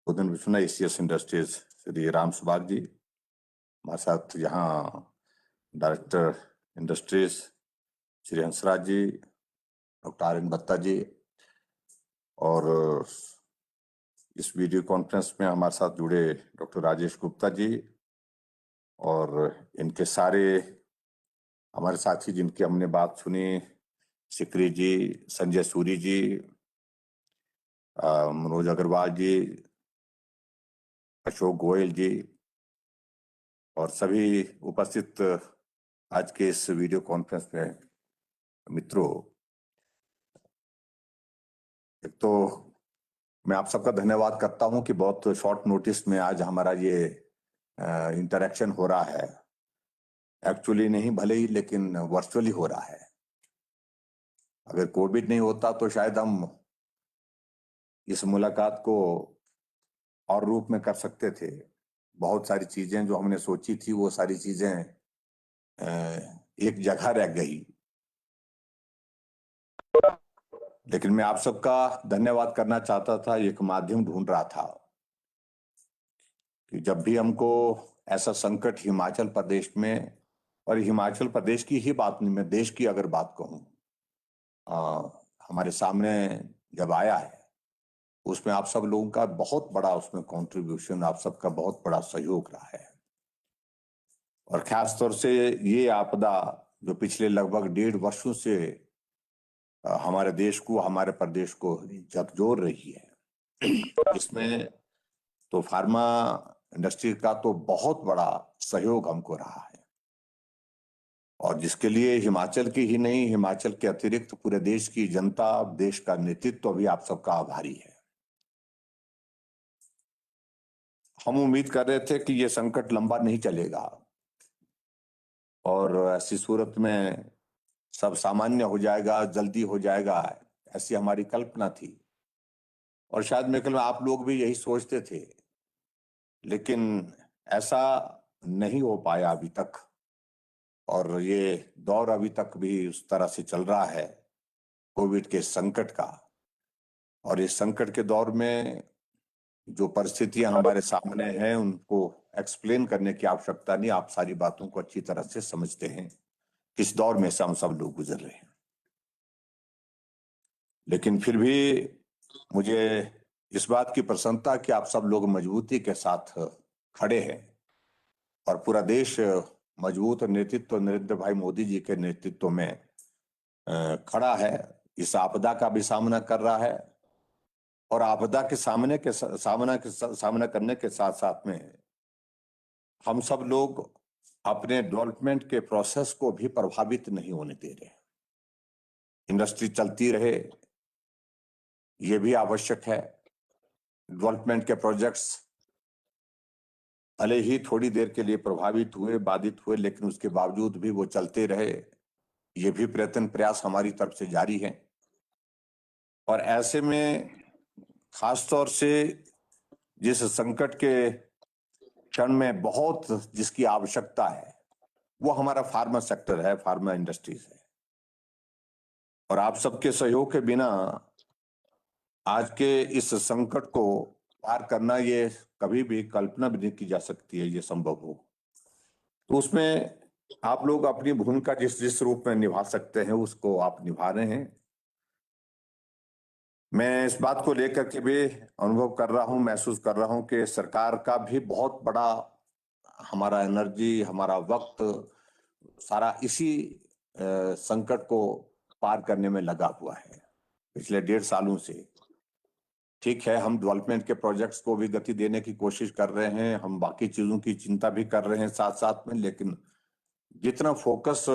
Udayan Vishwanath ACS industries Shri Ram Subhag जी हमारे साथ, यहाँ director industries Shri Hansraj ji, doctor Aryan बत्ता जी, और इस वीडियो कॉन्फ्रेंस में हमारे साथ जुड़े डॉक्टर राजेश गुप्ता जी और इनके सारे हमारे साथी जिनकी हमने बात सुनी, सिकरी जी, संजय सूरी जी, मनोज अग्रवाल जी, अशोक गोयल जी और सभी उपस्थित आज के इस वीडियो कॉन्फ्रेंस में मित्रों, एक तो मैं आप सबका धन्यवाद करता हूं कि बहुत शॉर्ट नोटिस में आज हमारा ये इंटरेक्शन हो रहा है। एक्चुअली नहीं भले ही, लेकिन वर्चुअली हो रहा है। अगर कोविड नहीं होता तो शायद हम इस मुलाकात को और रूप में कर सकते थे। बहुत सारी चीजें जो हमने सोची थी वो सारी चीजें एक जगह रह गई। लेकिन मैं आप सबका धन्यवाद करना चाहता था, एक माध्यम ढूंढ रहा था कि जब भी हमको ऐसा संकट हिमाचल प्रदेश में, और हिमाचल प्रदेश की ही बात नहीं, मैं देश की अगर बात कहूं, हमारे सामने जब आया है, उसमें आप सब लोगों का बहुत बड़ा उसमें कंट्रीब्यूशन, आप सबका बहुत बड़ा सहयोग रहा है। और खास तौर से ये आपदा जो पिछले लगभग 1.5 वर्षों से हमारे देश को, हमारे प्रदेश को झकझोर रही है, इसमें तो फार्मा इंडस्ट्री का तो बहुत बड़ा सहयोग हमको रहा है, और जिसके लिए हिमाचल की ही नहीं, हिमाचल के अतिरिक्त पूरे देश की जनता, देश का नेतृत्व भी आप सबका आभारी है। हम उम्मीद कर रहे थे कि ये संकट लंबा नहीं चलेगा और ऐसी सूरत में सब सामान्य हो जाएगा, जल्दी हो जाएगा, ऐसी हमारी कल्पना थी। और शायद मेरे ख्याल में आप लोग भी यही सोचते थे, लेकिन ऐसा नहीं हो पाया अभी तक। और ये दौर अभी तक भी उस तरह से चल रहा है कोविड के संकट का। और इस संकट के दौर में जो परिस्थितियां हमारे सामने हैं उनको एक्सप्लेन करने की आवश्यकता नहीं, आप सारी बातों को अच्छी तरह से समझते हैं किस दौर में से हम सब लोग गुजर रहे हैं। लेकिन फिर भी मुझे इस बात की प्रसन्नता कि आप सब लोग मजबूती के साथ खड़े हैं और पूरा देश मजबूत नेतृत्व नरेंद्र भाई मोदी जी के नेतृत्व में खड़ा है, इस आपदा का भी सामना कर रहा है। और आपदा के सामना करने के साथ साथ में हम सब लोग अपने डेवलपमेंट के प्रोसेस को भी प्रभावित नहीं होने दे रहे। इंडस्ट्री चलती रहे, ये भी आवश्यक है। डेवलपमेंट के प्रोजेक्ट्स भले ही थोड़ी देर के लिए प्रभावित हुए, बाधित हुए, लेकिन उसके बावजूद भी वो चलते रहे, ये भी प्रयास हमारी तरफ से जारी है। और ऐसे में खास तौर से जिस संकट के क्षण में बहुत जिसकी आवश्यकता है वो हमारा फार्मा सेक्टर है, फार्मा इंडस्ट्रीज है। और आप सबके सहयोग के बिना आज के इस संकट को पार करना, ये कभी भी कल्पना भी नहीं की जा सकती है ये संभव हो। तो उसमें आप लोग अपनी भूमिका जिस जिस रूप में निभा सकते हैं उसको आप निभा रहे हैं। मैं इस बात को लेकर के भी अनुभव कर रहा हूं, महसूस कर रहा हूं कि सरकार का भी बहुत बड़ा हमारा एनर्जी, हमारा वक्त सारा इसी संकट को पार करने में लगा हुआ है पिछले 1.5 सालों से। ठीक है, हम डेवलपमेंट के प्रोजेक्ट्स को भी गति देने की कोशिश कर रहे हैं, हम बाकी चीजों की चिंता भी कर रहे हैं साथ साथ में, लेकिन जितना फोकस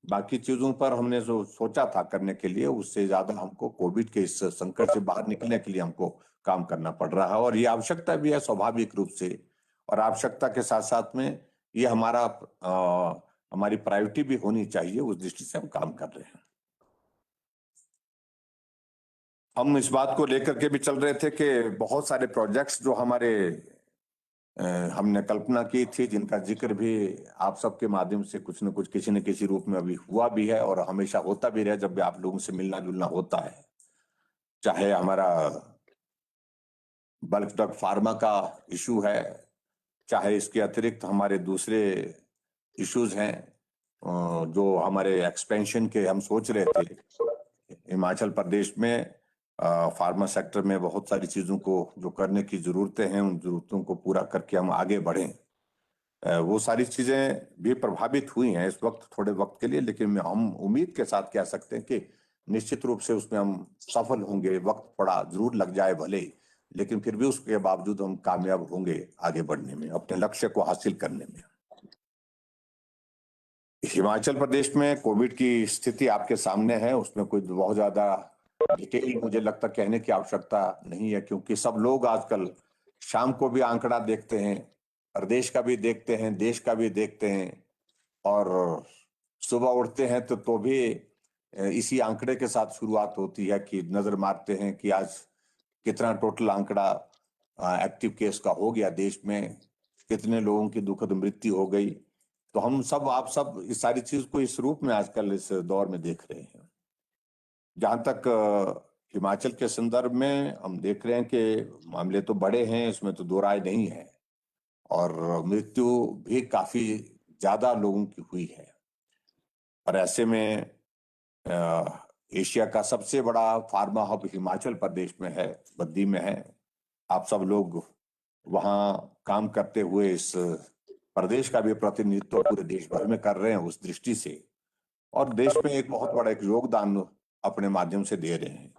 बाकी चीजों पर हमने जो सोचा था करने के लिए, उससे ज्यादा हमको कोविड के इस संकट से बाहर निकलने के लिए हमको काम करना पड़ रहा है। और ये आवश्यकता भी है स्वाभाविक रूप से, और आवश्यकता के साथ साथ में ये हमारी प्रायोरिटी भी होनी चाहिए, उस दृष्टि से हम काम कर रहे हैं। हम इस बात को लेकर के भी चल रहे थे कि बहुत सारे प्रोजेक्ट्स जो हमने कल्पना की थी, जिनका जिक्र भी आप सबके माध्यम से कुछ न कुछ किसी न किसी रूप में अभी हुआ भी है और हमेशा होता भी रहा जब भी आप लोगों से मिलना जुलना होता है। चाहे हमारा बल्क ड्रग फार्मा का इशू है, चाहे इसके अतिरिक्त हमारे दूसरे इश्यूज हैं जो हमारे एक्सपेंशन के हम सोच रहे थे। हिमाचल प्रदेश में फार्मा सेक्टर में बहुत सारी चीजों को जो करने की जरूरतें हैं, उन जरूरतों को पूरा करके हम आगे बढ़ें। वो सारी चीजें भी प्रभावित हुई हैं इस वक्त, थोड़े वक्त के लिए, लेकिन हम उम्मीद के साथ कह सकते हैं कि निश्चित रूप से उसमें हम सफल होंगे। वक्त थोड़ा जरूर लग जाए भले ही, लेकिन फिर भी उसके बावजूद हम कामयाब होंगे आगे बढ़ने में, अपने लक्ष्य को हासिल करने में। हिमाचल प्रदेश में कोविड की स्थिति आपके सामने है, उसमें कोई बहुत ज्यादा डिटेल मुझे लगता कहने की आवश्यकता नहीं है, क्योंकि सब लोग आजकल शाम को भी आंकड़ा देखते हैं, प्रदेश का भी देखते हैं, देश का भी देखते हैं, और सुबह उठते हैं तो भी इसी आंकड़े के साथ शुरुआत होती है कि नजर मारते हैं कि आज कितना टोटल आंकड़ा एक्टिव केस का हो गया देश में, कितने लोगों की दुखद मृत्यु हो गई। तो हम सब, आप सब इस सारी चीज को इस रूप में आजकल इस दौर में देख रहे हैं। जहां तक हिमाचल के संदर्भ में हम देख रहे हैं कि मामले तो बड़े हैं, इसमें तो दो राय नहीं है, और मृत्यु भी काफी ज्यादा लोगों की हुई है। और ऐसे में एशिया का सबसे बड़ा फार्मा हब हिमाचल प्रदेश में है, बद्दी में है। आप सब लोग वहाँ काम करते हुए इस प्रदेश का भी प्रतिनिधित्व पूरे देश भर में कर रहे हैं उस दृष्टि से, और देश में एक बहुत बड़ा एक योगदान अपने माध्यम से दे रहे हैं।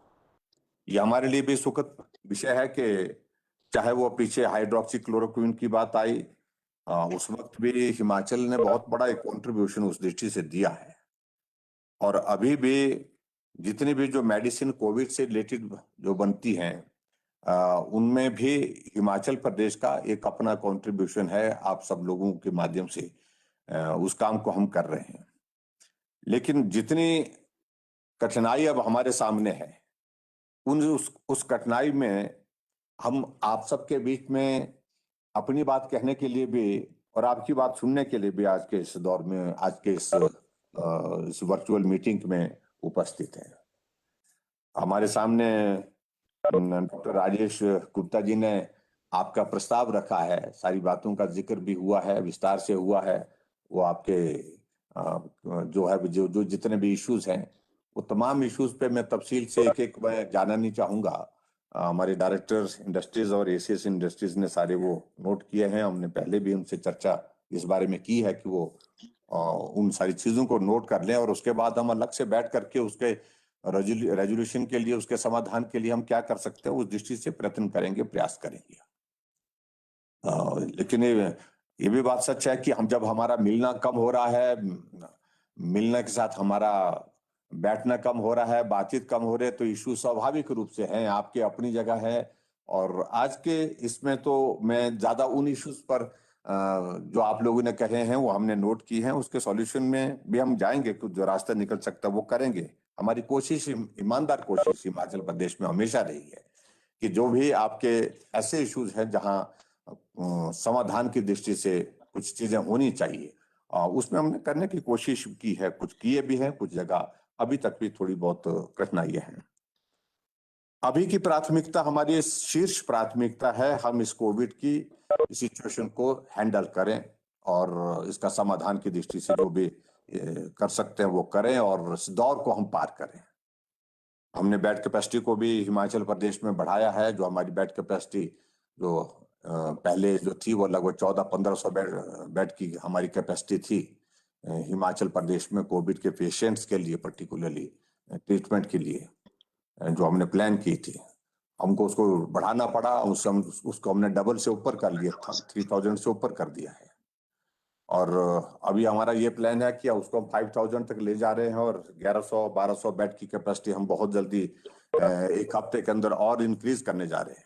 ये हमारे लिए भी सुखद विषय है कि चाहे वो पीछे हाइड्रोक्सी क्लोरोक्विन की बात आई, उस वक्त भी हिमाचल ने बहुत बड़ा एक कंट्रीब्यूशन उस दृष्टि से दिया है। और अभी भी जितनी भी जो मेडिसिन कोविड से रिलेटेड जो बनती हैं, उनमें भी हिमाचल प्रदेश का एक अपना कंट्रीब्यूशन है। आप सब लोगों के माध्यम से उस काम को हम कर रहे हैं। लेकिन जितनी कठिनाई अब हमारे सामने है, उस कठिनाई में हम आप सबके बीच में अपनी बात कहने के लिए भी और आपकी बात सुनने के लिए भी आज के इस दौर में, आज के इस वर्चुअल मीटिंग में उपस्थित हैं। हमारे सामने डॉक्टर राजेश गुप्ता जी ने आपका प्रस्ताव रखा है, सारी बातों का जिक्र भी हुआ है, विस्तार से हुआ है। वो आपके जो है जो जितने भी इश्यूज हैं, वो तमाम इश्यूज पे मैं तफसील से एक एक मैं जानना नहीं चाहूंगा। हमारे डायरेक्टर इंडस्ट्रीज और एसीएस इंडस्ट्रीज ने सारे वो नोट किए हैं। हमने पहले भी उनसे चर्चा इस बारे में की है कि वो उन सारी चीजों को नोट कर लें, और उसके बाद हम अलग से बैठ करके उसके रेजोल्यूशन के लिए, उसके समाधान के लिए हम क्या कर सकते हैं उस दृष्टि से प्रयत्न करेंगे, प्रयास करेंगे। लेकिन ये भी बात सच है कि हम जब हमारा मिलना कम हो रहा है, मिलने के साथ हमारा बैठना कम हो रहा है, बातचीत कम हो रही है, तो इशू स्वाभाविक रूप से हैं, आपके अपनी जगह है। और आज के इसमें तो मैं ज्यादा उन इश्यूज पर जो आप लोगों ने कहे हैं वो हमने नोट की हैं, उसके सॉल्यूशन में भी हम जाएंगे, कुछ जो रास्ता निकल सकता है वो करेंगे। हमारी कोशिश, ईमानदार कोशिश हिमाचल प्रदेश में हमेशा रही है कि जो भी आपके ऐसे इश्यूज हैं जहां समाधान की दृष्टि से कुछ चीजें होनी चाहिए, उसमें हमने करने की कोशिश की है, कुछ किए भी हैं, कुछ जगह अभी तक भी थोड़ी बहुत कठिनाइयां हैं। अभी की प्राथमिकता, हमारी शीर्ष प्राथमिकता है हम इस कोविड की सिचुएशन को हैंडल करें, और इसका समाधान की दृष्टि से जो भी कर सकते हैं वो करें, और इस दौर को हम पार करें। हमने बेड कैपेसिटी को भी हिमाचल प्रदेश में बढ़ाया है। जो हमारी बेड कैपेसिटी जो पहले जो थी वो लगभग 1400-1500 बेड की हमारी कैपेसिटी थी हिमाचल प्रदेश में कोविड के पेशेंट्स के लिए, पर्टिकुलरली ट्रीटमेंट के लिए जो हमने प्लान की थी। हमको उसको बढ़ाना पड़ा, उसको हमने डबल से ऊपर कर लिया था, 3000 से ऊपर कर दिया है। और अभी हमारा ये प्लान है कि उसको हम 5000 तक ले जा रहे हैं, और 1100-1200 बेड की कैपेसिटी हम बहुत जल्दी एक हफ्ते के अंदर और इंक्रीज करने जा रहे हैं।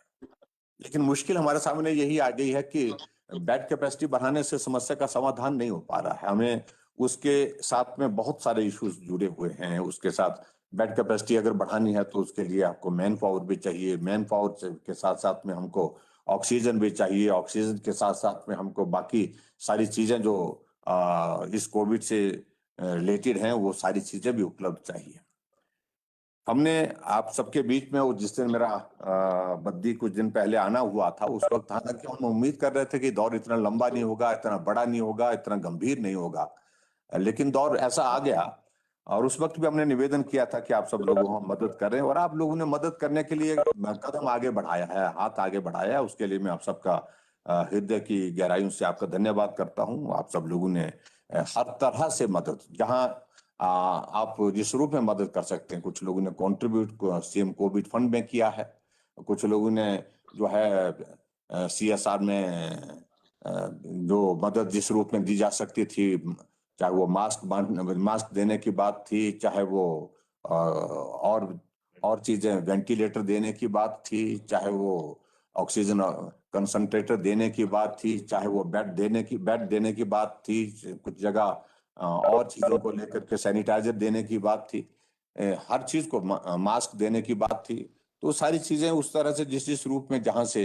लेकिन मुश्किल हमारे सामने यही आ गई है कि बेड कैपेसिटी बढ़ाने से समस्या का समाधान नहीं हो पा रहा है। हमें उसके साथ में बहुत सारे इश्यूज जुड़े हुए हैं। उसके साथ बेड कैपेसिटी अगर बढ़ानी है तो उसके लिए आपको मैन पावर भी चाहिए, मैन पावर के साथ साथ में हमको ऑक्सीजन भी चाहिए, ऑक्सीजन के साथ साथ में हमको बाकी सारी चीजें जो इस कोविड से रिलेटेड हैं वो सारी चीजें भी उपलब्ध चाहिए। हमने आप सबके बीच में वो जिस दिन मेरा बद्दी कुछ दिन पहले आना हुआ था, उस वक्त हालांकि हम उम्मीद कर रहे थे कि दौर इतना लंबा नहीं होगा, इतना बड़ा नहीं होगा, इतना गंभीर नहीं होगा, लेकिन दौर ऐसा आ गया। और उस वक्त भी हमने निवेदन किया था कि आप सब लोगों को हम मदद करें, और आप लोगों ने मदद करने के लिए कदम आगे बढ़ाया है, हाथ आगे बढ़ाया है। उसके लिए मैं आप सबका हृदय की गहराइयों से आपका धन्यवाद करता हूं। आप सब लोगों ने हर तरह से मदद, जहां आप जिस रूप में मदद कर सकते हैं, कुछ लोगों ने कंट्रीब्यूट सीएम कोविड फंड में किया है, कुछ लोगों ने जो है सीएसआर में जो मदद जिस रूप में दी जा सकती थी, चाहे वो मास्क देने की बात थी, चाहे वो और चीजें वेंटिलेटर देने की बात थी, चाहे वो ऑक्सीजन कंसंट्रेटर देने की बात थी, चाहे वो बेड देने की बात थी, कुछ जगह और चीजों को लेकर के सैनिटाइजर देने की बात थी, हर चीज को मास्क देने की बात थी। तो सारी चीजें उस तरह से जिस जिस रूप में, जहां से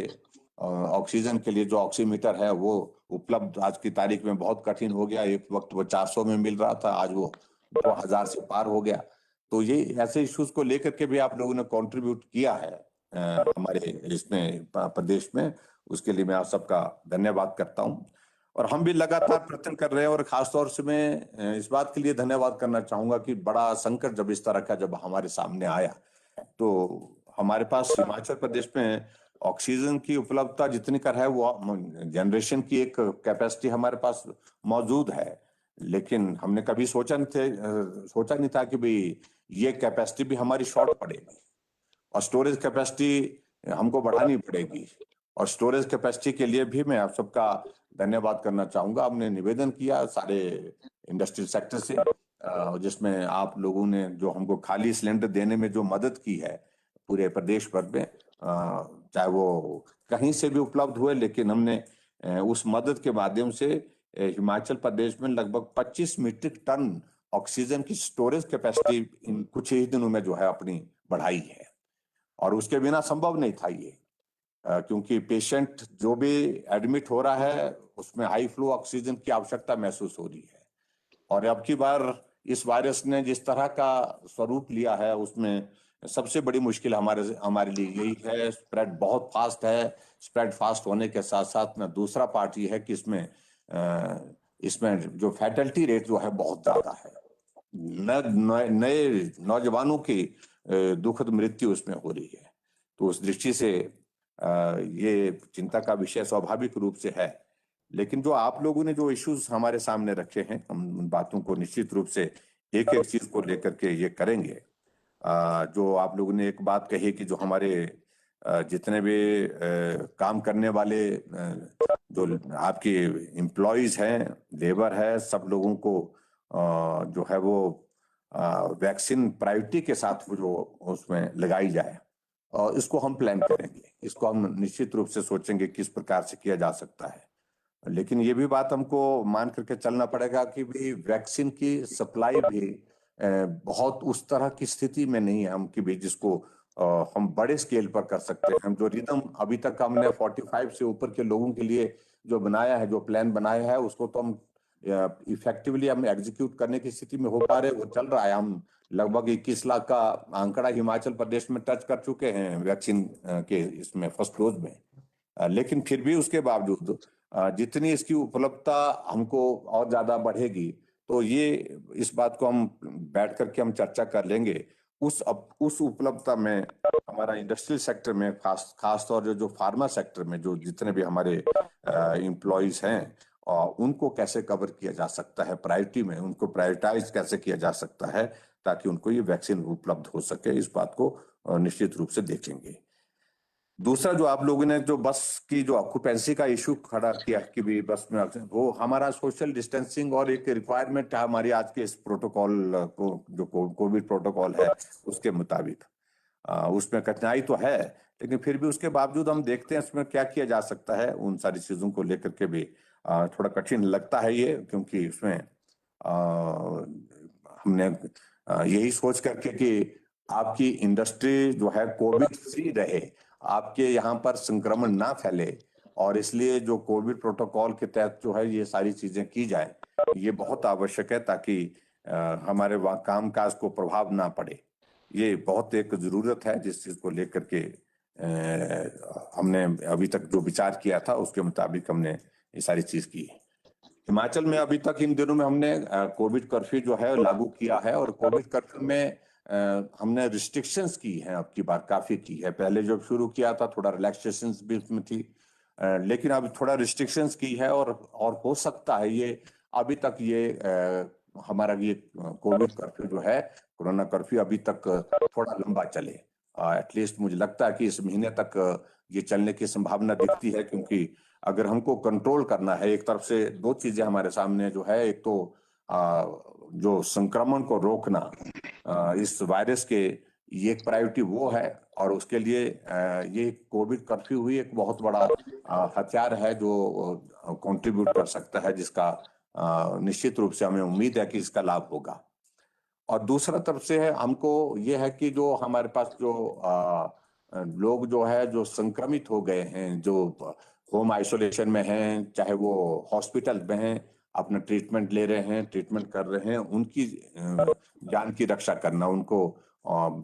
ऑक्सीजन के लिए जो ऑक्सीमीटर है वो उपलब्ध आज की तारीख में बहुत कठिन हो गया। एक वक्त वो 400 में मिल रहा था, आज वो 2000 से पार हो गया। तो ये ऐसे इश्यूज को लेकर के भी आप लोगों ने कंट्रीब्यूट किया है हमारे इसमें प्रदेश में। उसके लिए मैं आप सबका धन्यवाद करता हूँ। और हम भी लगातार प्रयत्न कर रहे हैं, और खासतौर से मैं इस बात के लिए धन्यवाद करना चाहूंगा कि बड़ा संकट जब इस तरह का जब हमारे सामने आया, तो हमारे पास हिमाचल प्रदेश में ऑक्सीजन की उपलब्धता जितनी कर है, वो जनरेशन की एक कैपेसिटी हमारे पास मौजूद है। लेकिन हमने कभी सोचा नहीं था कि भाई ये कैपेसिटी भी हमारी शॉर्ट पड़ेगी, और स्टोरेज कैपेसिटी हमको बढ़ानी पड़ेगी। और स्टोरेज कैपेसिटी के लिए भी मैं आप सबका धन्यवाद करना चाहूंगा। हमने निवेदन किया सारे इंडस्ट्रियल सेक्टर से, जिसमें आप लोगों ने जो हमको खाली सिलेंडर देने में जो मदद की है पूरे प्रदेश भर में, चाहे वो कहीं से भी उपलब्ध हुए, लेकिन हमने उस मदद के माध्यम से हिमाचल प्रदेश में लगभग 25 मीट्रिक टन ऑक्सीजन की स्टोरेज कैपेसिटी इन कुछ ही दिनों में जो है अपनी बढ़ाई है। और उसके बिना संभव नहीं था ये, क्योंकि पेशेंट जो भी एडमिट हो रहा है उसमें हाई फ्लो ऑक्सीजन की आवश्यकता महसूस हो रही है। और अब की बार इस वायरस ने जिस तरह का स्वरूप लिया है, उसमें सबसे बड़ी मुश्किल हमारे हमारे लिए यही है, स्प्रेड बहुत फास्ट है। स्प्रेड फास्ट होने के साथ साथ में दूसरा पार्ट ये है कि इसमें जो फैटलिटी रेट जो है बहुत ज्यादा है। नए नौजवानों की दुखद मृत्यु उसमें हो रही है। तो उस दृष्टि से ये चिंता का विषय स्वाभाविक रूप से है। लेकिन जो आप लोगों ने जो इश्यूज हमारे सामने रखे हैं, हम उन बातों को निश्चित रूप से एक एक चीज को लेकर के ये करेंगे। जो आप लोगों ने एक बात कही कि जो हमारे जितने भी काम करने वाले जो आपके एम्प्लॉयज हैं, लेबर है, सब लोगों को जो है वो वैक्सीन प्रायोरिटी के साथ वो जो उसमें लगाई जाए, और इसको हम प्लान करेंगे। इसको हम निश्चित रूप से सोचेंगे किस प्रकार से किया जा सकता है। लेकिन ये भी बात हमको मान करके चलना पड़ेगा कि भी वैक्सीन की सप्लाई भी बहुत उस तरह की स्थिति में नहीं है हम कि भी जिसको हम बड़े स्केल पर कर सकते हैं। हम जो रिदम अभी तक हमने 45 से ऊपर के लोगों के लिए जो बनाया है, जो प्लान बनाया है, उसको तो हम इफेक्टिवली हम एग्जीक्यूट करने की स्थिति में हो पा रहे, वो चल रहा है। हम लगभग 21 लाख का आंकड़ा हिमाचल प्रदेश में टच कर चुके हैं वैक्सीन के इसमें फर्स्ट डोज में। लेकिन फिर भी उसके बावजूद जितनी इसकी उपलब्धता हमको और ज्यादा बढ़ेगी, तो ये इस बात को हम बैठ करके हम चर्चा कर लेंगे। उस उपलब्धता में हमारा इंडस्ट्रियल सेक्टर में खास तौर जो फार्मा सेक्टर में जो जितने भी हमारे एम्प्लॉयज हैं, और उनको कैसे कवर किया जा सकता है, प्रायोरिटी में उनको प्रायोरिटाइज कैसे किया जा सकता है, ताकि उनको ये वैक्सीन उपलब्ध हो सके, इस बात को निश्चित रूप से देखेंगे। दूसरा जो आप लोगों ने जो बस की जो ऑक्यूपेंसी का इशू खड़ा किया कि भी बस में वो हमारा सोशल डिस्टेंसिंग और एक रिक्वायरमेंट है हमारी आज के इस प्रोटोकॉल को, जो कोविड प्रोटोकॉल है उसके मुताबिक। उसमें कठिनाई तो है, लेकिन फिर भी उसके बावजूद हम देखते हैं उसमें क्या किया जा सकता है। उन सारी चीजों को लेकर के भी थोड़ा कठिन लगता है ये, क्योंकि उसमें हमने यही सोच करके कि आपकी इंडस्ट्री जो है कोविड फ्री रहे, आपके यहाँ पर संक्रमण ना फैले, और इसलिए जो कोविड प्रोटोकॉल के तहत जो है ये सारी चीजें की जाए, ये बहुत आवश्यक है, ताकि हमारे वहाँ कामकाज को प्रभाव ना पड़े। ये बहुत एक जरूरत है जिस चीज को लेकर के हमने अभी तक जो विचार किया था उसके मुताबिक हमने ये सारी चीज की। हिमाचल में अभी तक इन दिनों में हमने कोविड कर्फ्यू जो है लागू किया है, और कोविड कर्फ्यू में हमने रिस्ट्रिक्शंस की हैं, अब की बार काफी की है। पहले जब शुरू किया था थोड़ा रिलैक्सेशंस भी उसमें थी, लेकिन अब थोड़ा रिस्ट्रिक्शंस की है, और हो सकता है ये अभी तक ये हमारा ये कोविड कर्फ्यू जो है, कोरोना कर्फ्यू अभी तक थोड़ा लंबा चले। एटलीस्ट मुझे लगता है कि इस महीने तक ये चलने की संभावना दिखती है, क्योंकि अगर हमको कंट्रोल करना है, एक तरफ से दो चीजें हमारे सामने जो है, एक तो जो संक्रमण को रोकना इस वायरस के, ये एक प्रायोरिटी वो है, और उसके लिए ये कोविड कर्फ्यू हुई एक बहुत बड़ा हथियार है जो कंट्रीब्यूट कर सकता है, जिसका निश्चित रूप से हमें उम्मीद है कि इसका लाभ होगा। और दूसरा तरफ से है, हमको ये है कि जो हमारे पास जो लोग जो है जो संक्रमित हो गए हैं, जो होम आइसोलेशन में हैं, चाहे वो हॉस्पिटल में हैं, अपना ट्रीटमेंट ले रहे हैं, ट्रीटमेंट कर रहे हैं, उनकी जान की रक्षा करना, उनको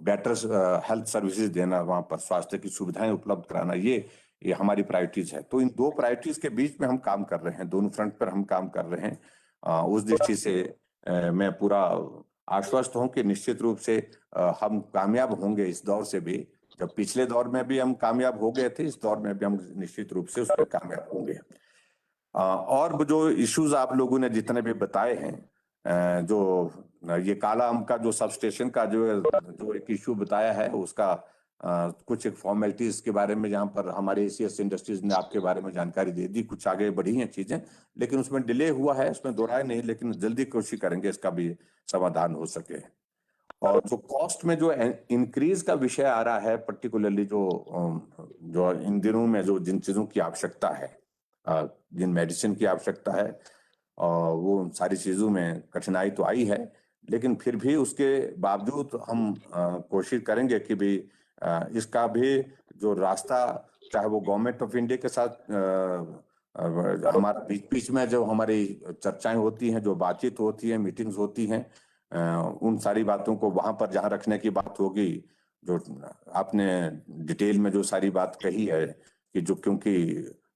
बेटर हेल्थ सर्विसेज देना, वहां पर स्वास्थ्य की सुविधाएं उपलब्ध कराना, ये हमारी प्रायोरिटीज है। तो इन दो प्रायोरिटीज के बीच में हम काम कर रहे हैं, दोनों फ्रंट पर हम काम कर रहे हैं। उस दृष्टि से मैं पूरा आश्वस्त हूं कि निश्चित रूप से हम कामयाब होंगे इस दौर से भी। जब पिछले दौर में भी हम कामयाब हो गए थे, इस दौर में भी हम निश्चित रूप से उसमें कामयाब होंगे। और जो इश्यूज आप लोगों ने जितने भी बताए हैं, जो ये काला आम का जो सब स्टेशन का जो एक इश्यू बताया है, उसका कुछ एक फॉर्मेलिटीज के बारे में, जहां पर हमारे एसीएस इंडस्ट्रीज ने आपके बारे में जानकारी दे दी, कुछ आगे बढ़ी हैं चीजें, लेकिन उसमें डिले हुआ है, उसमें दो राय नहीं, लेकिन जल्दी कोशिश करेंगे इसका भी समाधान हो सके। और जो कॉस्ट में जो इंक्रीज का विषय आ रहा है, पर्टिकुलरली जो इन दिनों में जो जिन चीजों की आवश्यकता है, जिन मेडिसिन की आवश्यकता है, और वो सारी चीजों में कठिनाई तो आई है, लेकिन फिर भी उसके बावजूद हम कोशिश करेंगे कि भी इसका भी जो रास्ता, चाहे वो गवर्नमेंट ऑफ इंडिया के साथ हमारा बीच बीच में जो हमारी चर्चाएं होती हैं, जो बातचीत होती है, मीटिंग्स होती हैं, उन सारी बातों को वहां पर जहां रखने की बात होगी, जो आपने डिटेल में जो सारी बात कही है कि जो, क्योंकि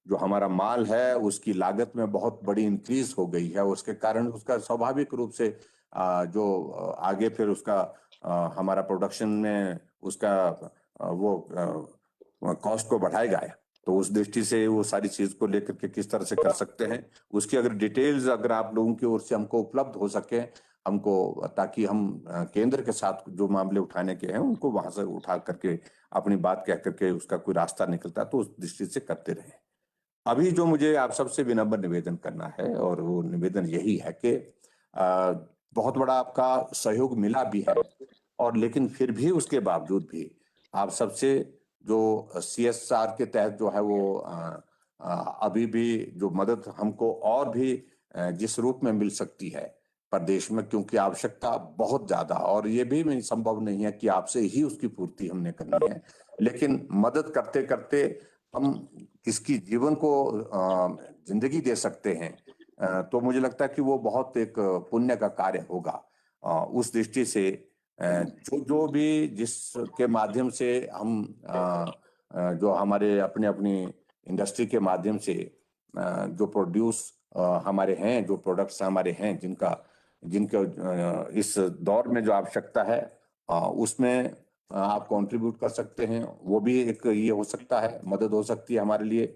जो हमारा माल है उसकी लागत में बहुत बड़ी इंक्रीज हो गई है, उसके कारण उसका स्वाभाविक रूप से जो आगे फिर उसका हमारा प्रोडक्शन में उसका वो कॉस्ट को बढ़ाएगा। तो उस दृष्टि से वो सारी चीज को लेकर के किस तरह से कर सकते हैं, उसकी अगर डिटेल्स अगर आप लोगों की ओर से हमको उपलब्ध हो सके हमको, ताकि हम केंद्र के साथ जो मामले उठाने के हैं उनको वहां से उठा करके अपनी बात कह करके उसका कोई रास्ता निकलता है, तो उस दृष्टि से करते रहे। अभी जो मुझे आप सबसे विनम्र निवेदन करना है, और वो निवेदन यही है कि बहुत बड़ा आपका सहयोग मिला भी है, और लेकिन फिर भी उसके बावजूद भी आप सबसे जो सीएसआर के तहत जो है वो अभी भी जो मदद हमको और भी जिस रूप में मिल सकती है प्रदेश में, क्योंकि आवश्यकता बहुत ज्यादा, और ये भी संभव नहीं है कि आपसे ही उसकी पूर्ति हमने करनी है, लेकिन मदद करते करते हम किसकी जीवन को जिंदगी दे सकते हैं, तो मुझे लगता है कि वो बहुत एक पुण्य का कार्य होगा। उस दृष्टि से जो जो भी जिसके माध्यम से हम जो हमारे अपने अपनी इंडस्ट्री के माध्यम से जो प्रोड्यूस हमारे हैं, जो प्रोडक्ट्स हमारे हैं, जिनका इस दौर में जो आवश्यकता है, उसमें आप कंट्रीब्यूट कर सकते हैं, वो भी एक ये हो सकता है, मदद हो सकती है हमारे लिए।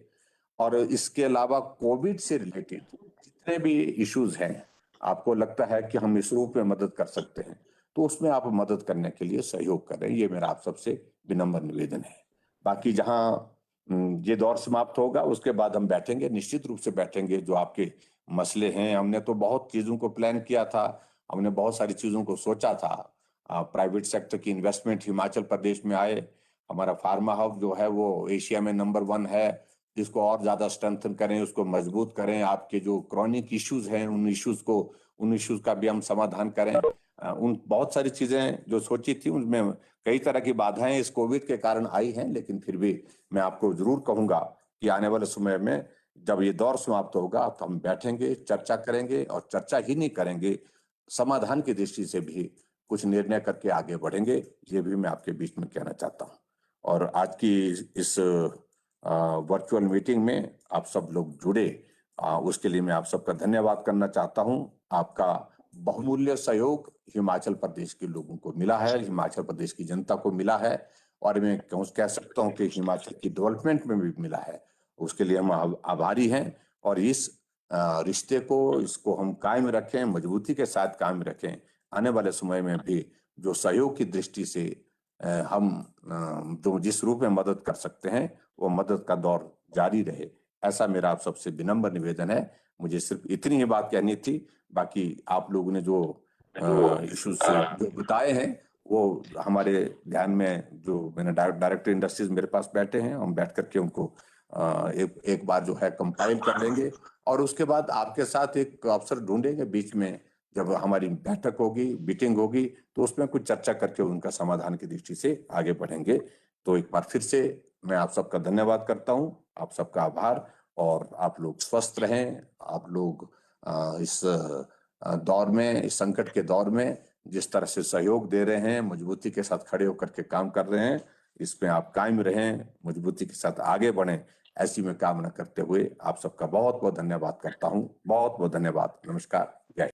और इसके अलावा कोविड से रिलेटेड जितने भी इश्यूज हैं, आपको लगता है कि हम इस रूप में मदद कर सकते हैं, तो उसमें आप मदद करने के लिए सहयोग करें, ये मेरा आप सबसे विनम्र निवेदन है। बाकी जहां ये दौर समाप्त होगा उसके बाद हम बैठेंगे, निश्चित रूप से बैठेंगे, जो आपके मसले हैं, हमने तो बहुत चीजों को प्लान किया था, हमने बहुत सारी चीजों को सोचा था। प्राइवेट सेक्टर की इन्वेस्टमेंट हिमाचल प्रदेश में आए, हमारा फार्मा हब जो है वो एशिया में नंबर 1 है, जिसको और ज्यादा स्ट्रेंथन करें, उसको मजबूत करें, आपके जो क्रॉनिक इश्यूज हैं उन इश्यूज का भी हम समाधान करें। उन बहुत सारी चीजें जो सोची थी उनमें कई तरह की बाधाएं इस कोविड के कारण आई हैं, लेकिन फिर भी मैं आपको जरूर कहूंगा कि आने वाले समय में जब ये दौर समाप्त होगा तो हम बैठेंगे, चर्चा करेंगे, और चर्चा ही नहीं करेंगे, समाधान की दृष्टि से भी कुछ निर्णय करके आगे बढ़ेंगे, ये भी मैं आपके बीच में कहना चाहता हूँ। और आज की इस वर्चुअल मीटिंग में आप सब लोग जुड़े, उसके लिए मैं आप सबका धन्यवाद करना चाहता हूँ। आपका बहुमूल्य सहयोग हिमाचल प्रदेश के लोगों को मिला है, हिमाचल प्रदेश की जनता को मिला है, और मैं कह सकता हूँ कि हिमाचल की डेवलपमेंट में भी मिला है। उसके लिए हम आभारी हैं, और इस रिश्ते को, इसको हम कायम रखें, मजबूती के साथ कायम रखें। आने वाले समय में भी जो सहयोग की दृष्टि से हम जो जिस रूप में मदद कर सकते हैं, वो मदद का दौर जारी रहे, ऐसा मेरा आप सबसे विनम्र निवेदन है। मुझे सिर्फ इतनी ही बात कहनी थी। बाकी आप लोगों ने जो इश्यूज जो बताए हैं, वो हमारे ध्यान में, जो मैंने डायरेक्टर इंडस्ट्रीज मेरे पास बैठे हैं, हम बैठ करके उनको एक बार जो है कंपाइल कर लेंगे, और उसके बाद आपके साथ एक अवसर ढूंढेंगे बीच में, जब हमारी बैठक होगी, मीटिंग होगी, तो उसमें कुछ चर्चा करके उनका समाधान की दृष्टि से आगे बढ़ेंगे। तो एक बार फिर से मैं आप सबका धन्यवाद करता हूं, आप सबका आभार, और आप लोग स्वस्थ रहें। आप लोग इस दौर में, इस संकट के दौर में जिस तरह से सहयोग दे रहे हैं, मजबूती के साथ खड़े होकर के काम कर रहे हैं, इसमें आप कायम रहें, मजबूती के साथ आगे बढ़ें, ऐसी मैं कामना करते हुए आप सबका बहुत बहुत धन्यवाद करता हूं। बहुत बहुत धन्यवाद। नमस्कार। जय।